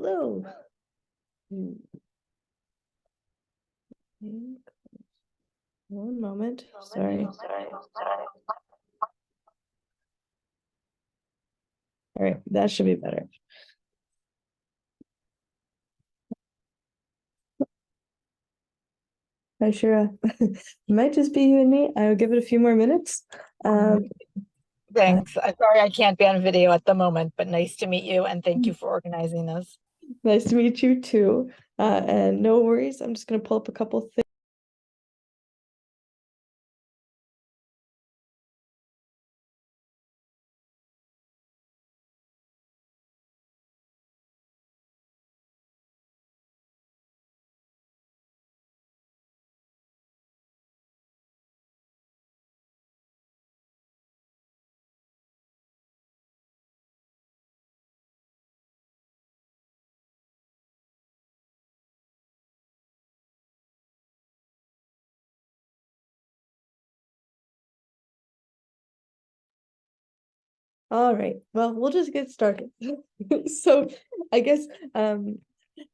hello. One moment, sorry. All right, that should be better. Hi, Shira. It might just be you and me. I'll give it a few more minutes. Thanks. I'm sorry I can't be on video at the moment, but nice to meet you and thank you for organizing this. Nice to meet you too. And no worries, I'm just going to pull up a couple things. All right, well, we'll just get started. So I guess, hi,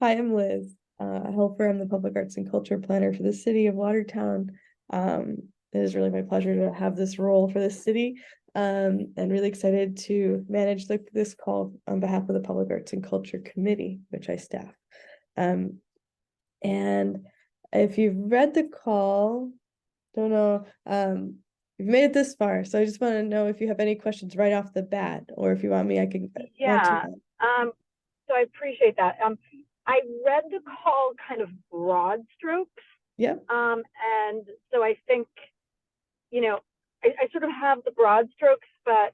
I'm Liz. A helper. I'm the public arts and culture planner for the city of Watertown. It is really my pleasure to have this role for the city, and really excited to manage this call on behalf of the Public Arts and Culture Committee, which I staff. And if you've read the call, don't know, you've made it this far, so I just want to know if you have any questions right off the bat, or if you want me, I can. Yeah. So I appreciate that. I read the call kind of broad strokes. Yep. And so I think, I sort of have the broad strokes, but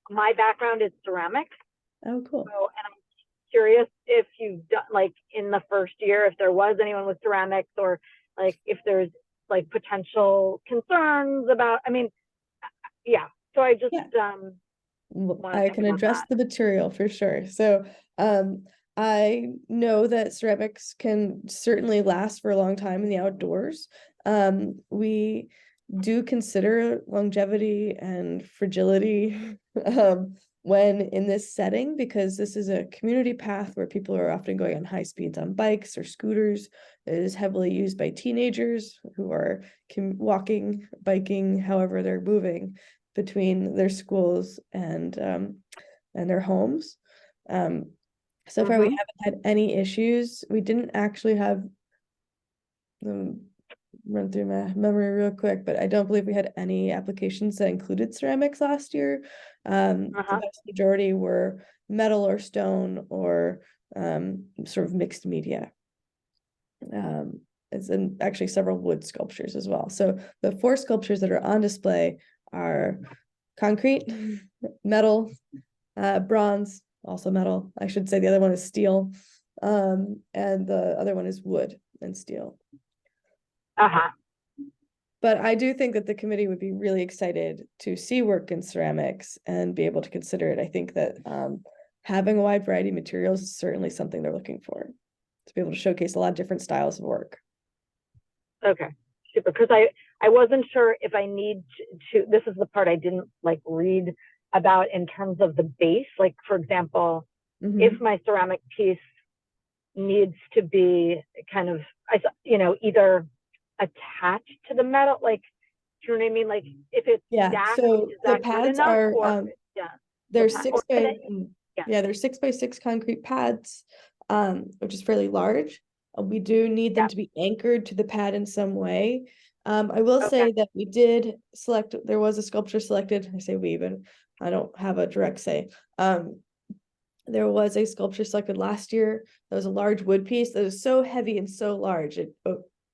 my background is ceramics. Oh, cool. So, and I'm curious if you've done, like, in the first year, if there was anyone with ceramics, or like if there's like potential concerns about, yeah. So I just, I can address the material for sure. So I know that ceramics can certainly last for a long time in the outdoors. We do consider longevity and fragility when in this setting, because this is a community path where people are often going on high speeds on bikes or scooters. It is heavily used by teenagers who are walking, biking, however they're moving between their schools and their homes. So far, we haven't had any issues. We didn't actually have run through my memory real quick, but I don't believe we had any applications that included ceramics last year. The vast majority were metal or stone, or sort of mixed media. It's in actually several wood sculptures as well. So the 4 sculptures that are on display are concrete, metal, bronze, also metal. I should say the other one is steel, and the other one is wood and steel. But I do think that the committee would be really excited to see work in ceramics and be able to consider it. I think that having a wide variety of materials is certainly something they're looking for, to be able to showcase a lot of different styles of work. Okay, super. Because I wasn't sure if I need to, this is the part I didn't like read about in terms of the base. Like, for example, if my ceramic piece needs to be kind of, either attached to the metal, like, do you know what I mean? Like, if it's stacked, so the pads are they're 6 by they're 6 by 6 concrete pads, which is fairly large. We do need them to be anchored to the pad in some way. I will say that we did select, there was a sculpture selected. I say we, but I don't have a direct say. There was a sculpture selected last year. There was a large wood piece that was so heavy and so large, it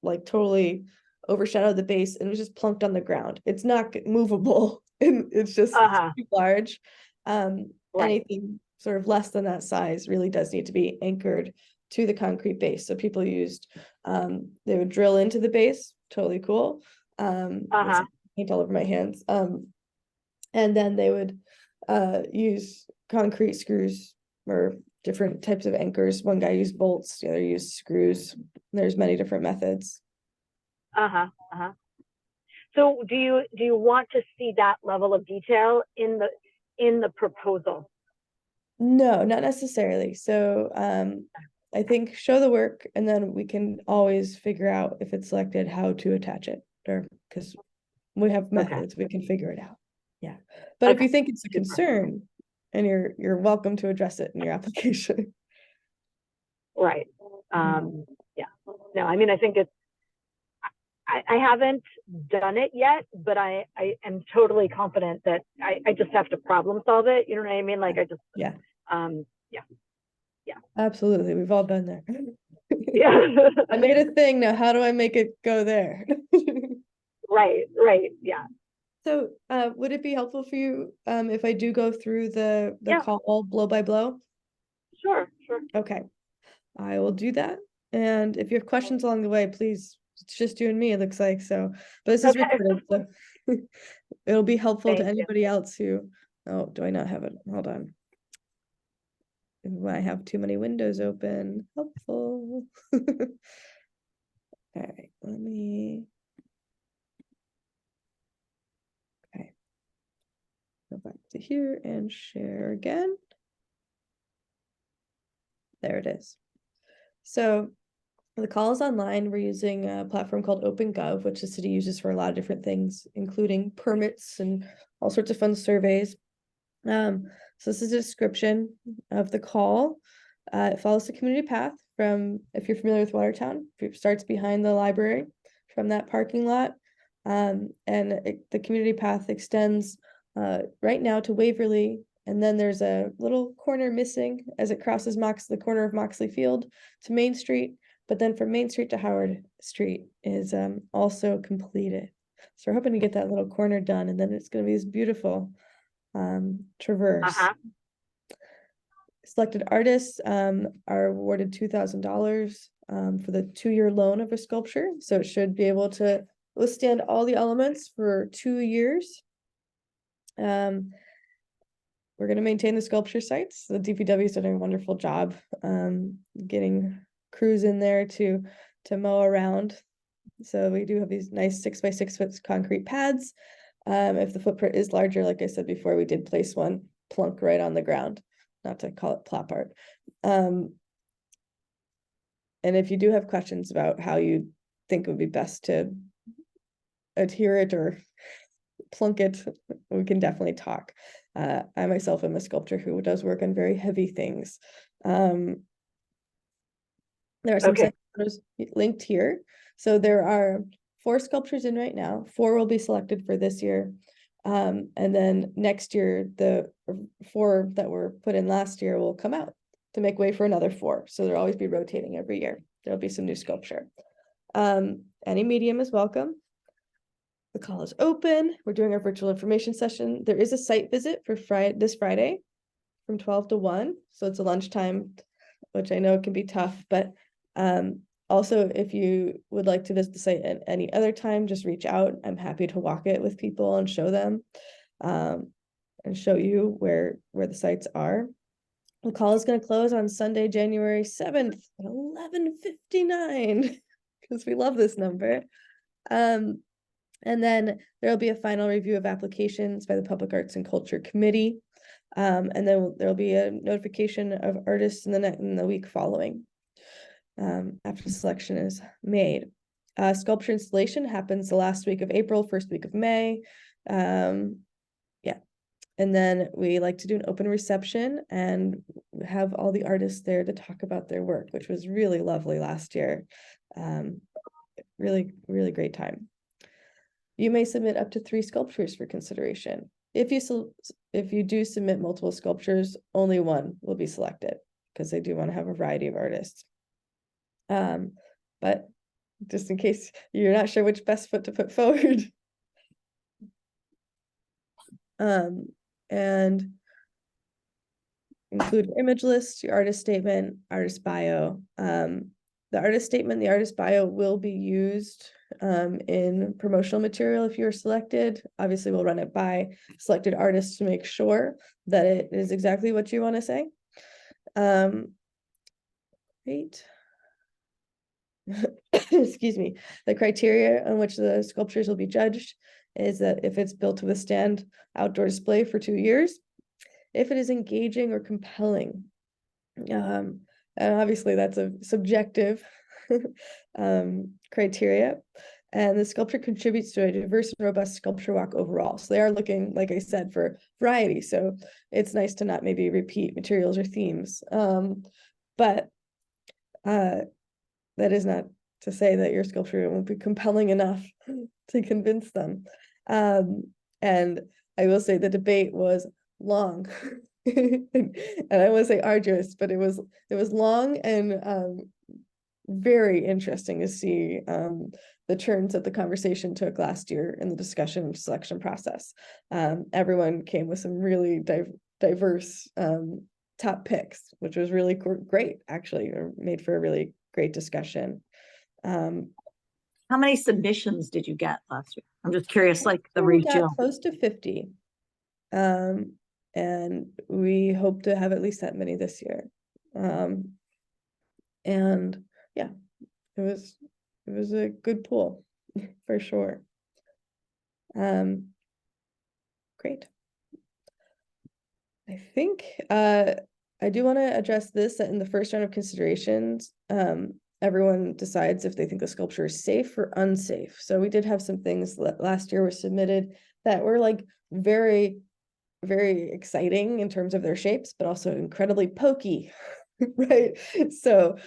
like totally overshadowed the base, and it was just plunked on the ground. It's not movable, and it's just too large. Anything sort of less than that size really does need to be anchored to the concrete base. So people used, they would drill into the base, totally cool. Paint all over my hands. And then they would use concrete screws or different types of anchors. One guy used bolts, the other used screws. There's many different methods. So do you want to see that level of detail in the proposal? No, not necessarily. So I think show the work and then we can always figure out if it's selected how to attach it, or because we have methods, we can figure it out. Yeah. But if you think it's a concern, and you're welcome to address it in your application. Right. Yeah. No, I mean, I think I haven't done it yet, but I am totally confident that I just have to problem solve it. You know what I mean? Like I just, Yeah, yeah. absolutely. We've all been there. Yeah. I made a thing. Now, how do I make it go there? Right. Yeah. So, would it be helpful for you if I do go through the Yeah. call blow by blow? Sure. Okay, I will do that. And if you have questions along the way, please, it's just you and me, it looks like. So, but this is recorded, so it'll be helpful to anybody else who, oh, do I not have it? Hold on. I have too many windows open. Helpful. All right, let me. Okay. Go back to here and share again. There it is. So the call is online. We're using a platform called OpenGov, which the city uses for a lot of different things, including permits and all sorts of fun surveys. So this is a description of the call. It follows the community path from, if you're familiar with Watertown, it starts behind the library from that parking lot. And the community path extends right now to Waverly. And then there's a little corner missing as it crosses the corner of Moxley Field to Main Street. But then from Main Street to Howard Street is also completed. So we're hoping to get that little corner done, and then it's going to be this beautiful traverse. Selected artists are awarded $2,000 for the 2-year loan of a sculpture. So it should be able to withstand all the elements for 2 years. We're going to maintain the sculpture sites. The DPW is doing a wonderful job getting crews in there to mow around. So we do have these nice 6x6 foot concrete pads. If the footprint is larger, like I said before, we did place one plunk right on the ground, not to call it plop art. And if you do have questions about how you think it would be best to adhere it or plunk it, we can definitely talk. I myself am a sculptor who does work on very heavy things. There are some photos linked here. So there are 4 sculptures in right now. 4 will be selected for this year. And then next year, the 4 that were put in last year will come out to make way for another 4. So there'll always be rotating every year. There'll be some new sculpture. Any medium is welcome. The call is open. We're doing our virtual information session. There is a site visit for this Friday from 12 to 1. So it's a lunchtime, which I know can be tough, but also, if you would like to visit the site at any other time, just reach out. I'm happy to walk it with people and show them and show you where the sites are. The call is going to close on Sunday, January 7th at 11:59 because we love this number. And then there'll be a final review of applications by the Public Arts and Culture Committee. And then there'll be a notification of artists in the week following. After the selection is made. Sculpture installation happens the last week of April, first week of May. Yeah. And then we like to do an open reception and have all the artists there to talk about their work, which was really lovely last year. Really, really great time. You may submit up to 3 sculptures for consideration. If you do submit multiple sculptures, only 1 will be selected because they do want to have a variety of artists. But just in case you're not sure which best foot to put forward. And include your image list, your artist statement, artist bio. The artist statement, the artist bio will be used in promotional material if you're selected. Obviously, we'll run it by selected artists to make sure that it is exactly what you want to say. Great. Excuse me. The criteria on which the sculptures will be judged is that if it's built to withstand outdoor display for 2 years, if it is engaging or compelling. And obviously that's a subjective criteria. And the sculpture contributes to a diverse and robust sculpture walk overall. So they are looking, like I said, for variety. So it's nice to not maybe repeat materials or themes. But that is not to say that your sculpture won't be compelling enough to convince them. And I will say the debate was long. And I want to say arduous, but it was long and very interesting to see the turns that the conversation took last year in the discussion selection process. Everyone came with some really diverse top picks, which was really great, actually, or made for a really great discussion. How many submissions did you get last year? I'm just curious, like the region. Close to 50. And we hope to have at least that many this year. And yeah, it was a good pool for sure. Great. I think I do want to address this, that in the first round of considerations, everyone decides if they think the sculpture is safe or unsafe. So we did have some things that last year were submitted that were like very, very exciting in terms of their shapes, but also incredibly pokey, right? So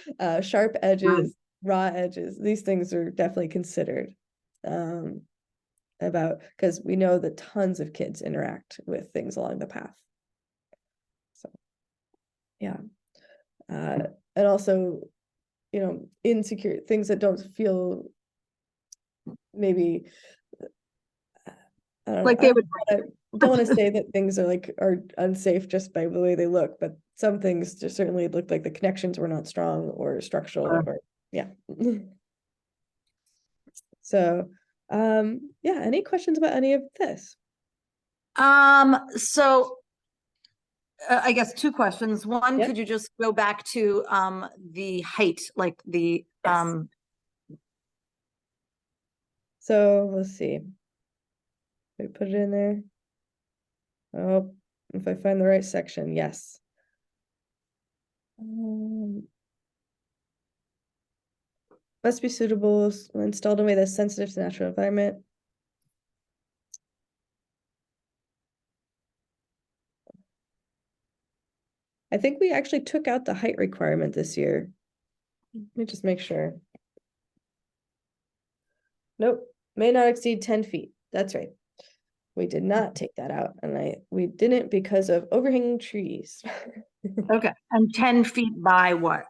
sharp edges, raw edges, these things are definitely considered about, because we know that tons of kids interact with things along the path. So yeah. And also, you know, insecure things that don't feel maybe I don't like know, they don't want to say that things are unsafe just by the way they look, but some things just certainly looked like the connections were not strong or structural or yeah. So yeah, any questions about any of this? So I guess two questions. One, Yep. could you just go back to the height, like the Yes. So let's see. We put it in there. Oh, if I find the right section, yes. Must be suitable when installed in a way that's sensitive to natural environment. I think we actually took out the height requirement this year. Let me just make sure. Nope, may not exceed 10 feet. That's right. We did not take that out, and we didn't because of overhanging trees. Okay, and 10 feet by what?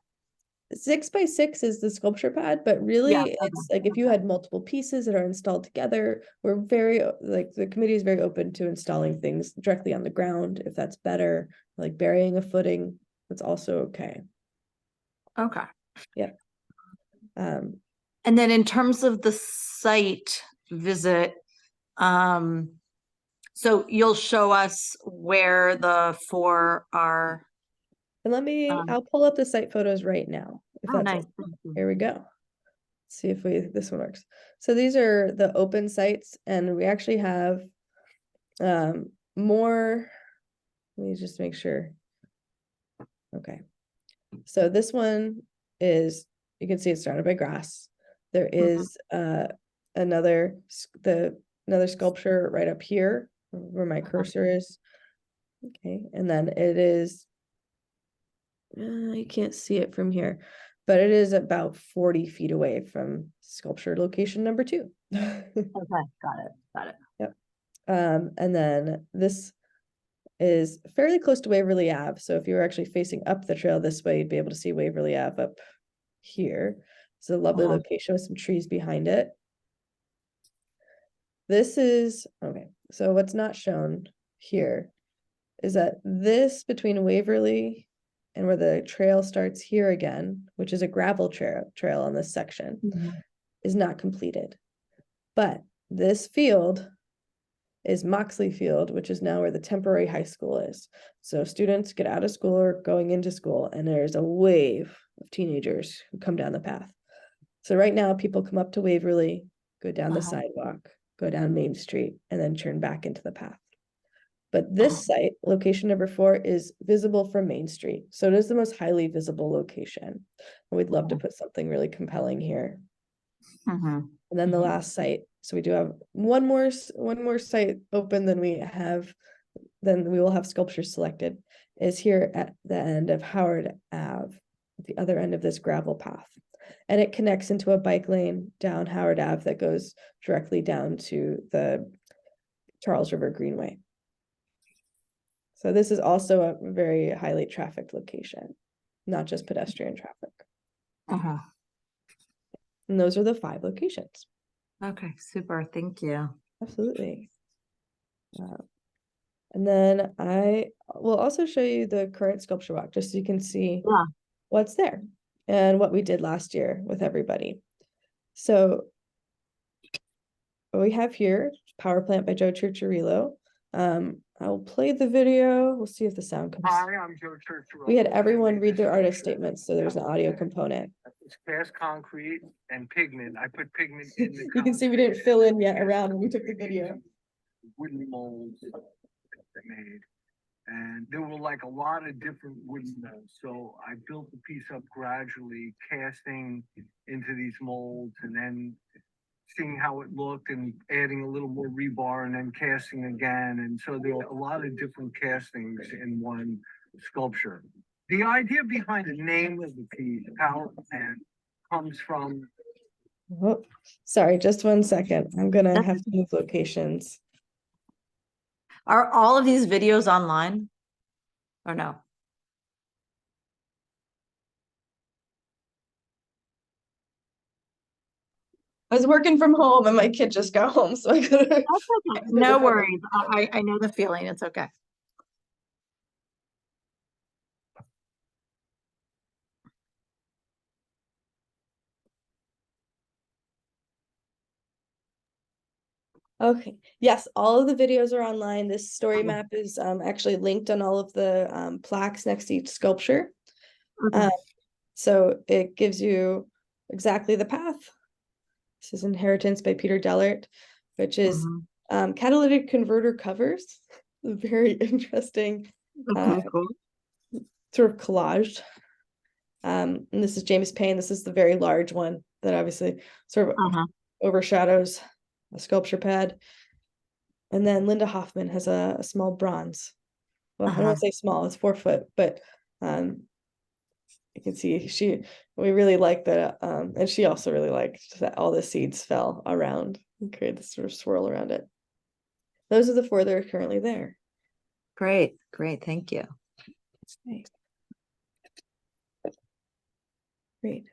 6 by 6 is the sculpture pad, but really Yeah, it's like if you had multiple pieces that are installed together, we're very like the committee is very open to installing things directly on the ground if that's better, like burying a footing, that's also okay. Okay. Yeah. And then in terms of the site visit, so you'll show us where the 4 are. And let me, I'll pull up the site photos right now. If that's nice. Here we go. Let's see if this one works. So these are the open sites, and we actually have more. Let me just make sure. Okay. So this one is, you can see it's surrounded by grass. There is another sculpture right up here where my cursor is. Okay, and then it is, you can't see it from here, but it is about 40 feet away from sculpture location number 2. Okay, got it. Yep. And then this is fairly close to Waverly Ave. So if you were actually facing up the trail this way, you'd be able to see Waverly Ave up here. It's a lovely location with some trees behind it. This is, okay, so what's not shown here is that this between Waverly and where the trail starts here again, which is a gravel trail on this section, is not completed. But this field is Moxley Field, which is now where the temporary high school is. So students get out of school or going into school, and there's a wave of teenagers who come down the path. So right now, people come up to Waverly, go down the sidewalk, go down Main Street, and then turn back into the path. But this site, location number 4, is visible from Main Street. So it is the most highly visible location. And we'd love to put something really compelling here. Mhm. And then the last site, so we do have one more site open than we will have sculptures selected, is here at the end of Howard Ave, at the other end of this gravel path. And it connects into a bike lane down Howard Ave that goes directly down to the Charles River Greenway. So this is also a very highly trafficked location, not just pedestrian traffic. Uh-huh. And those are the 5 locations. Okay, super. Thank you. Absolutely. And then I will also show you the current sculpture walk, just so you can see what's there and what we did last year with everybody. So what we have here, Power Plant by Joe Churchirillo. I'll play the video. We'll see if the sound comes. Hi, I'm Joe Churchirillo. We had everyone read their artist statements, so there's an audio component. It's cast concrete and pigment. I put pigment in the. You can see we didn't fill in yet around when we took the video. Wooden molds that I made. And there were like a lot of different wooden molds. So I built the piece up gradually, casting into these molds and then seeing how it looked and adding a little more rebar and then casting again. And so there were a lot of different castings in one sculpture. The idea behind the name of the piece, Power Plant, comes from. Oh, sorry, just 1 second. I'm gonna have to move locations. Are all of these videos online or no? I was working from home and my kid just got home, so I couldn't. That's okay. No worries. I know the feeling. It's okay. Okay, yes, all of the videos are online. This story map is actually linked on all of the plaques next to each sculpture. So it gives you exactly the path. This is Inheritance by Peter Dellert, which is catalytic converter covers. Very interesting Cool. sort of collage. And this is James Payne. This is the very large one that obviously sort of overshadows a sculpture pad. And then Linda Hoffman has a small bronze. Well, I don't want to say small, it's 4 foot, but you can see we really like that, and she also really liked that all the seeds fell around and created this sort of swirl around it. Those are the 4 that are currently there. Great, thank you. Nice. Great.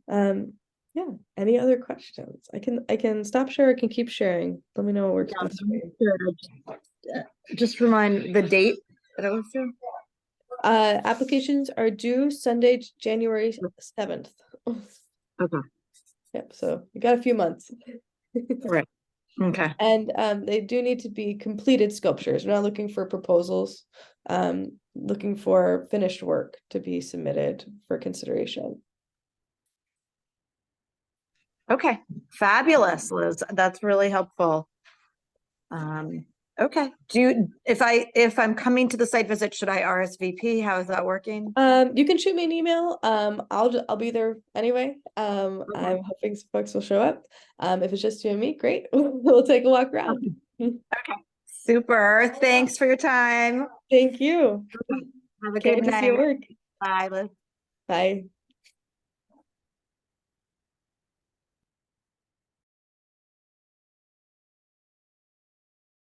Yeah, any other questions? I can stop share, I can keep sharing. Let me know what works best for you. Just remind the date that I was doing. Applications are due Sunday, January 7th. Okay. Yep, so you got a few months. Right. Okay. And they do need to be completed sculptures. We're not looking for proposals, looking for finished work to be submitted for consideration. Okay, fabulous, Liz. That's really helpful. Okay. If I'm coming to the site visit, should I RSVP? How is that working? You can shoot me an email. I'll be there anyway. I'm hoping some folks will show up. If it's just you and me, great. We'll take a walk around. Okay. Super. Thanks for your time. Thank you. Have a Can't good wait to see your night. work. Bye, Liz. Bye.